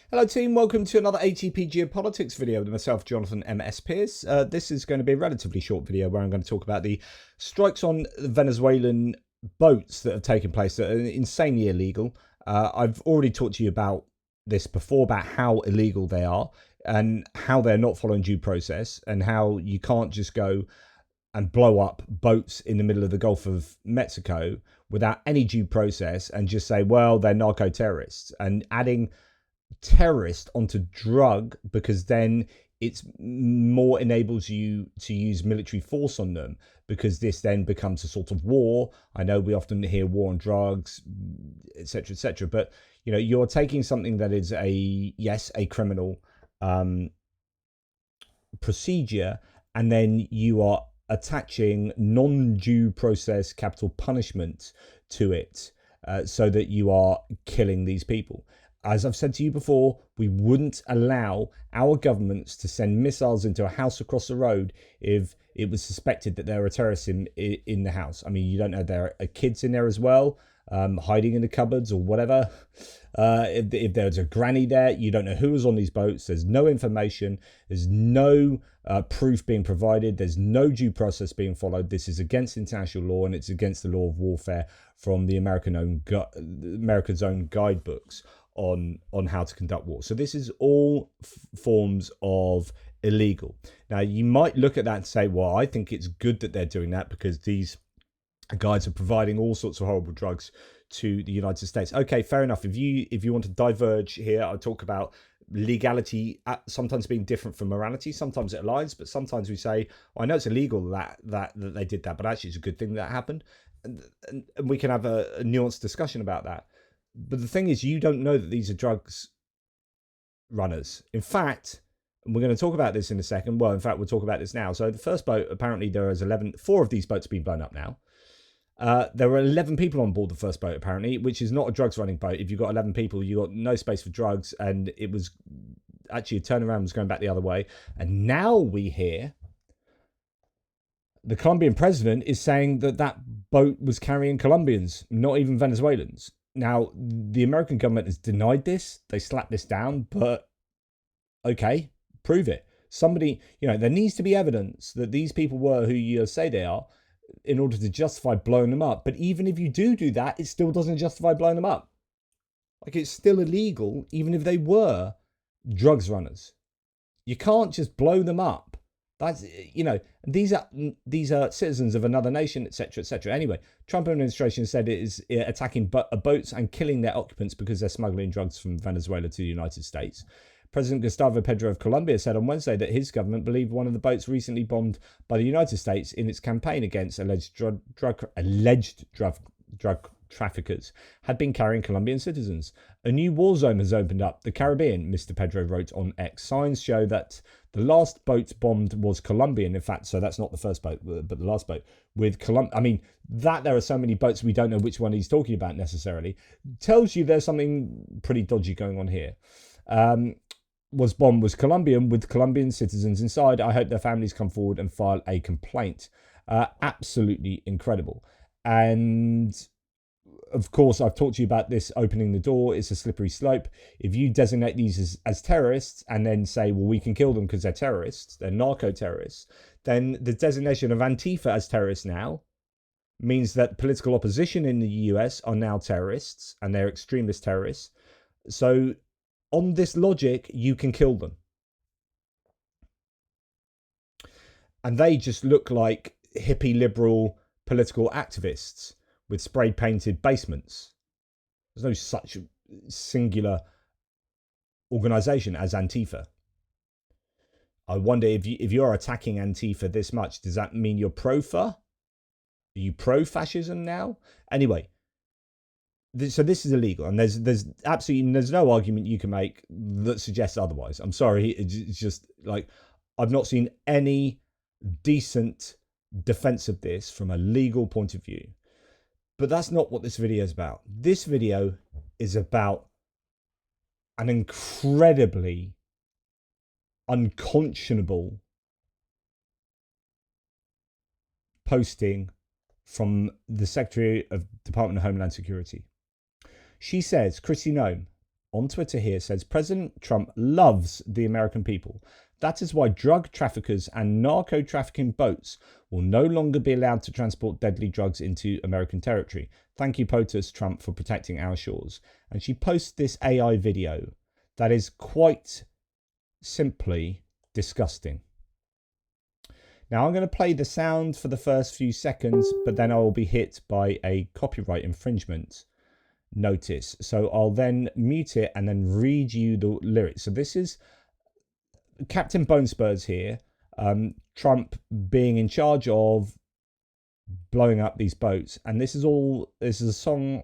Hello team, welcome to another ATP Geopolitics video with myself, Jonathan M.S. Pearce. This is going to be a relatively short video where I'm going to talk about the strikes on Venezuelan boats that have taken place that are insanely illegal. I've already talked to you about this before, about how illegal they are and how they're not following due process and how you can't just go and blow up boats in the middle of the Gulf of Mexico without any due process and just say, well, they're narco-terrorists, and adding terrorist onto drug because then it's more enables you to use military force on them, because this then becomes a sort of war. I know we often hear war on drugs, etc., but you know, you're taking something that is a criminal procedure, and then you are attaching non-due process capital punishment to it, so that you are killing these people. As I've said to you before, we wouldn't allow our governments to send missiles into a house across the road if it was suspected that there are terrorists in the house. I mean, you don't know, there are kids in there as well, hiding in the cupboards or whatever. If there's a granny there, you don't know who was on these boats. There's no information. There's no proof being provided. There's no due process being followed. This is against international law, and it's against the law of warfare from the America's own guidebooks on how to conduct war. So this is all forms of illegal. Now, you might look at that and say, well, I think it's good that they're doing that because these guys are providing all sorts of horrible drugs to the United States. Okay, fair enough. If you want to diverge here, I talk about legality sometimes being different from morality. Sometimes it aligns, but sometimes we say, well, I know it's illegal that they did that, but actually it's a good thing that happened. And we can have a nuanced discussion about that. But the thing is, you don't know that these are drugs runners. In fact, and we're going to talk about this in a second. Well, in fact, we'll talk about this now. So the first boat, apparently there is 4 of these boats have been blown up now. There were 11 people on board the first boat, apparently, which is not a drugs running boat. If you've got 11 people, you've got no space for drugs. And it was actually a turnaround was going back the other way. And now we hear the Colombian president is saying that that boat was carrying Colombians, not even Venezuelans. Now, the American government has denied this. They slapped this down, but okay, prove it. Somebody, you know, there needs to be evidence that these people were who you say they are in order to justify blowing them up. But even if you do that, it still doesn't justify blowing them up. Like, it's still illegal, even if they were drugs runners. You can't just blow them up. That's, you know, these are citizens of another nation, etc., etc. Anyway, Trump administration said it is attacking boats and killing their occupants because they're smuggling drugs from Venezuela to the United States. President Gustavo Petro of Colombia said on Wednesday that his government believed one of the boats recently bombed by the United States in its campaign against alleged drug traffickers had been carrying Colombian citizens. A new war zone has opened up the Caribbean, Mr. Pedro wrote on X. Signs show that the last boat bombed was Colombian, in fact, so that's not the first boat, but the last boat with I mean, that there are so many boats, we don't know which one he's talking about necessarily, tells you there's something pretty dodgy going on here. Was Colombian with Colombian citizens inside. I hope their families come forward and file a complaint. Absolutely incredible. And of course, I've talked to you about this opening the door. It's a slippery slope. If you designate these as terrorists and then say, well, we can kill them because they're terrorists, they're narco-terrorists, then the designation of Antifa as terrorists now means that political opposition in the US are now terrorists, and they're extremist terrorists. So on this logic, you can kill them. And they just look like hippie liberal political activists with spray painted basements. There's no such singular organization as Antifa. I wonder if you're attacking Antifa this much, does that mean you're pro-fa? Are you pro-fascism now? Anyway, so this is illegal, and there's absolutely no argument you can make that suggests otherwise. I'm sorry, it's just like, I've not seen any decent defense of this from a legal point of view. But that's not what this video is about. This video is about an incredibly unconscionable posting from the Secretary of Department of Homeland Security. She says, Kristi Noem, on Twitter here says, President Trump loves the American people. That is why drug traffickers and narco-trafficking boats will no longer be allowed to transport deadly drugs into American territory. Thank you, POTUS Trump, for protecting our shores. And she posts this AI video that is quite simply disgusting. Now, I'm going to play the sound for the first few seconds, but then I will be hit by a copyright infringement notice. So I'll then mute it and then read you the lyrics. So this is Captain Bonespurs here, Trump being in charge of blowing up these boats. And this is a song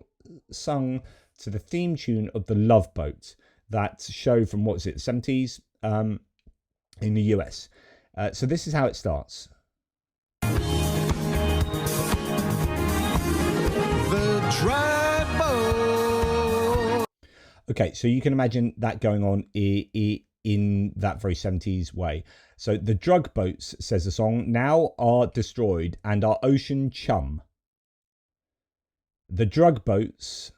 sung to the theme tune of the Love Boat, that show from, what is it, 70s in the US. So this is how it starts. The drug boat. Okay, so you can imagine that going on in that very 70s way. So the drug boats, says the song, now are destroyed and our ocean chum. The drug boats,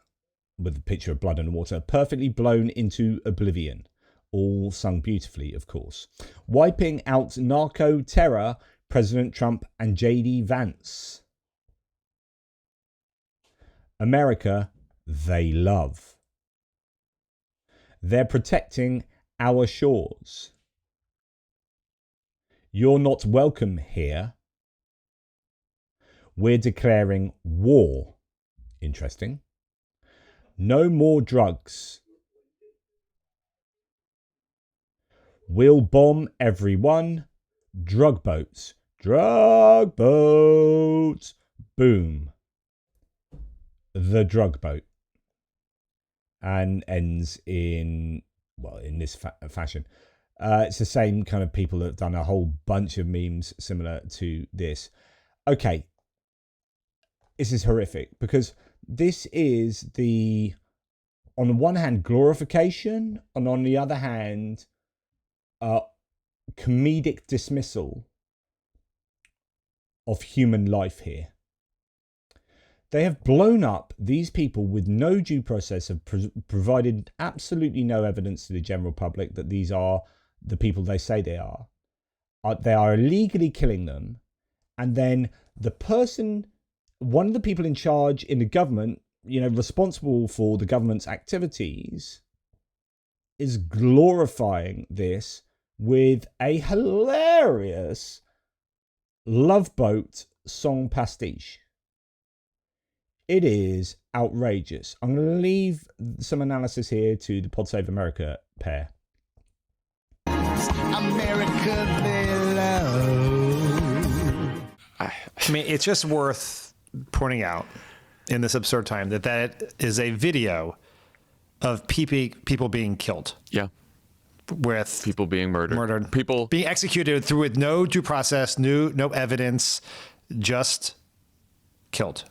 with a picture of blood and water, perfectly blown into oblivion. All sung beautifully, of course. Wiping out narco terror, President Trump and J.D. Vance. America, they love. They're protecting our shores. You're not welcome here. We're declaring war. Interesting. No more drugs. We'll bomb everyone. Drug boats. Drug boats. Boom. The drug boat. And ends in, well, in this fashion. It's the same kind of people that have done a whole bunch of memes similar to this. Okay. This is horrific because this is the, on the one hand, glorification, and on the other hand, comedic dismissal of human life here. They have blown up these people with no due process, have provided absolutely no evidence to the general public that these are the people they say they are. They are illegally killing them. And then the person, one of the people in charge in the government, responsible for the government's activities, is glorifying this with a hilarious Love Boat song pastiche. It is outrageous. I'm going to leave some analysis here to the Pod Save America pair. America, they love. I mean, it's just worth pointing out in this absurd time that is a video of people being killed. Yeah. With people being murdered. People being executed through with no due process, no evidence, just killed.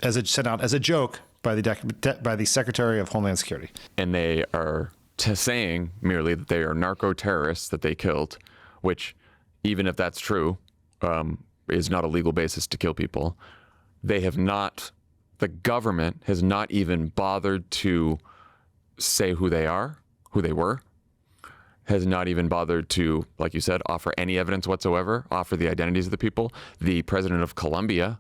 As it sent out as a joke by the Secretary of Homeland Security. And they are saying merely that they are narco-terrorists that they killed, which, even if that's true, is not a legal basis to kill people. They have not, the government has not even bothered to say who they are, who they were, has not even bothered to, like you said, offer any evidence whatsoever, offer the identities of the people. The president of Colombia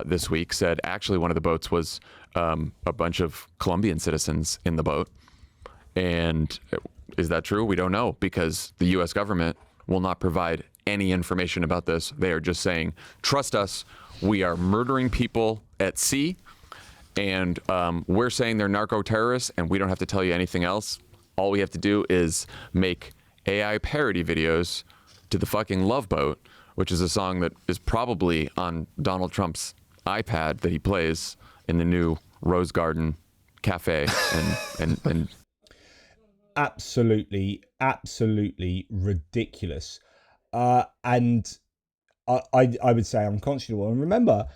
this week said actually one of the boats was a bunch of Colombian citizens in the boat. And is that true? We don't know, because the U.S. government will not provide any information about this. They are just saying, trust us, we are murdering people at sea, and we're saying they're narco-terrorists, and we don't have to tell you anything else. All we have to do is make AI parody videos to the fucking Love Boat, which is a song that is probably on Donald Trump's iPad that he plays in the new Rose Garden Cafe. and absolutely ridiculous. And I would say unconscionable. And remember,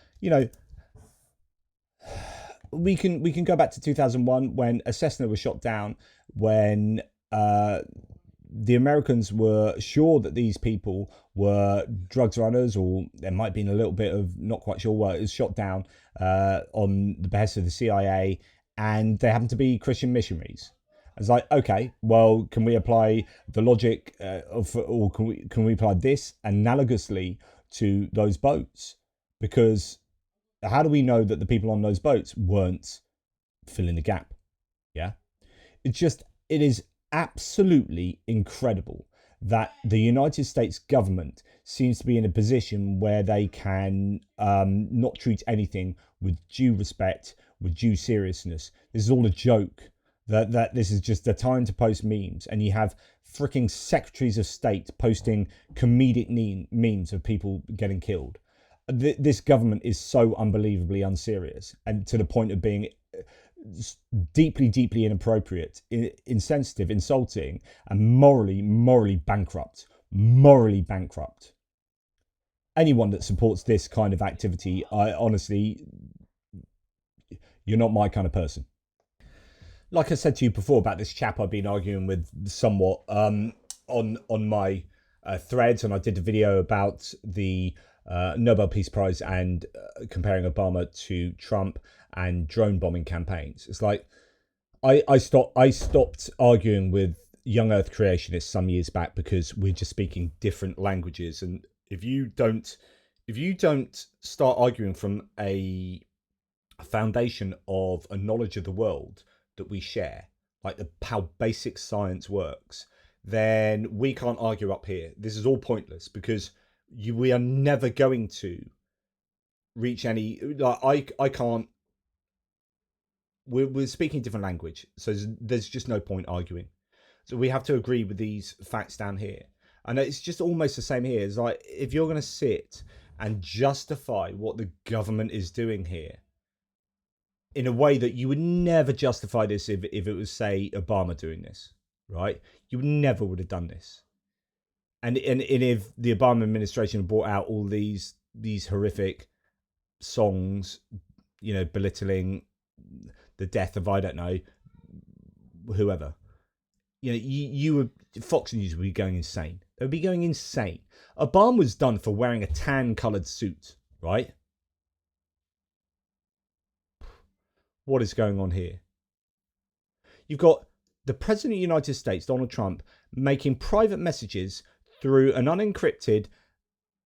we can go back to 2001 when a Cessna was shot down, when the Americans were sure that these people were drugs runners, or there might have been a little bit of not quite sure what. It was shot down on the behest of the CIA, and they happen to be Christian missionaries. It's like, okay, well, can we apply the logic or can we apply this analogously to those boats? Because how do we know that the people on those boats weren't filling the gap? Yeah, it is absolutely incredible that the United States government seems to be in a position where they can not treat anything with due respect, with due seriousness. This is all a joke. That this is just the time to post memes, and you have freaking secretaries of state posting comedic memes of people getting killed. This government is so unbelievably unserious, and to the point of being deeply, deeply inappropriate, insensitive, insulting, and morally bankrupt. Morally bankrupt. Anyone that supports this kind of activity, I honestly, you're not my kind of person. Like I said to you before about this chap I've been arguing with somewhat on my threads, and I did a video about the Nobel Peace Prize and comparing Obama to Trump and drone bombing campaigns. It's like I stopped arguing with young Earth creationists some years back because we're just speaking different languages, and if you don't start arguing from a foundation of a knowledge of the world that we share, like how basic science works, then we can't argue up here. This is all pointless because we are never going to reach any. Like I can't. We're speaking different language, so there's just no point arguing. So we have to agree with these facts down here, and it's just almost the same here. It's like if you're going to sit and justify what the government is doing here in a way that you would never justify this if it was, say, Obama doing this, right? You never would have done this. And if the Obama administration brought out all these horrific songs, you know, belittling the death of, I don't know, whoever, you know, you would, Fox News would be going insane. They would be going insane. Obama was done for wearing a tan-coloured suit, right? What is going on here? You've got the President of the United States, Donald Trump, making private messages through an unencrypted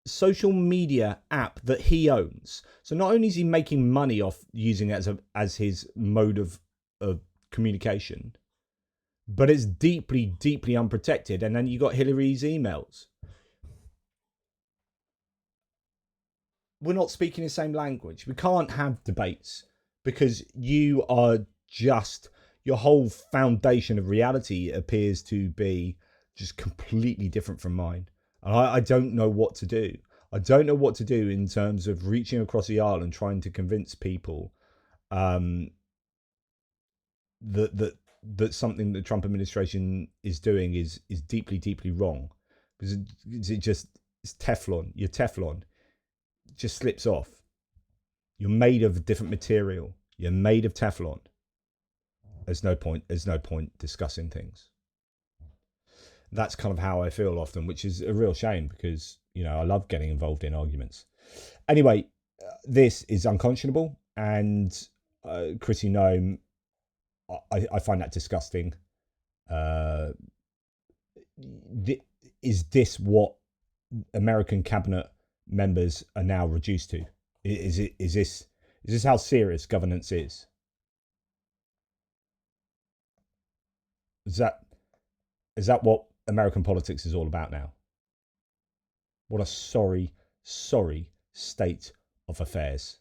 social media app that he owns. So not only is he making money off using it as his mode of communication, but it's deeply, deeply unprotected. And then you got Hillary's emails. We're not speaking the same language. We can't have debates because you are just, your whole foundation of reality appears to be just completely different from mine. And I don't know what to do. I don't know what to do in terms of reaching across the aisle and trying to convince people that something the Trump administration is doing is deeply, deeply wrong. Because it's Teflon. You're Teflon. It just slips off. You're made of a different material. You're made of Teflon. There's no point discussing things. That's kind of how I feel often, which is a real shame because, you know, I love getting involved in arguments. Anyway, this is Unconscionable, and Kristi Noem, I find that disgusting. Is this what American cabinet members are now reduced to? Is this how serious governance is? Is that what American politics is all about now? What a sorry, sorry state of affairs.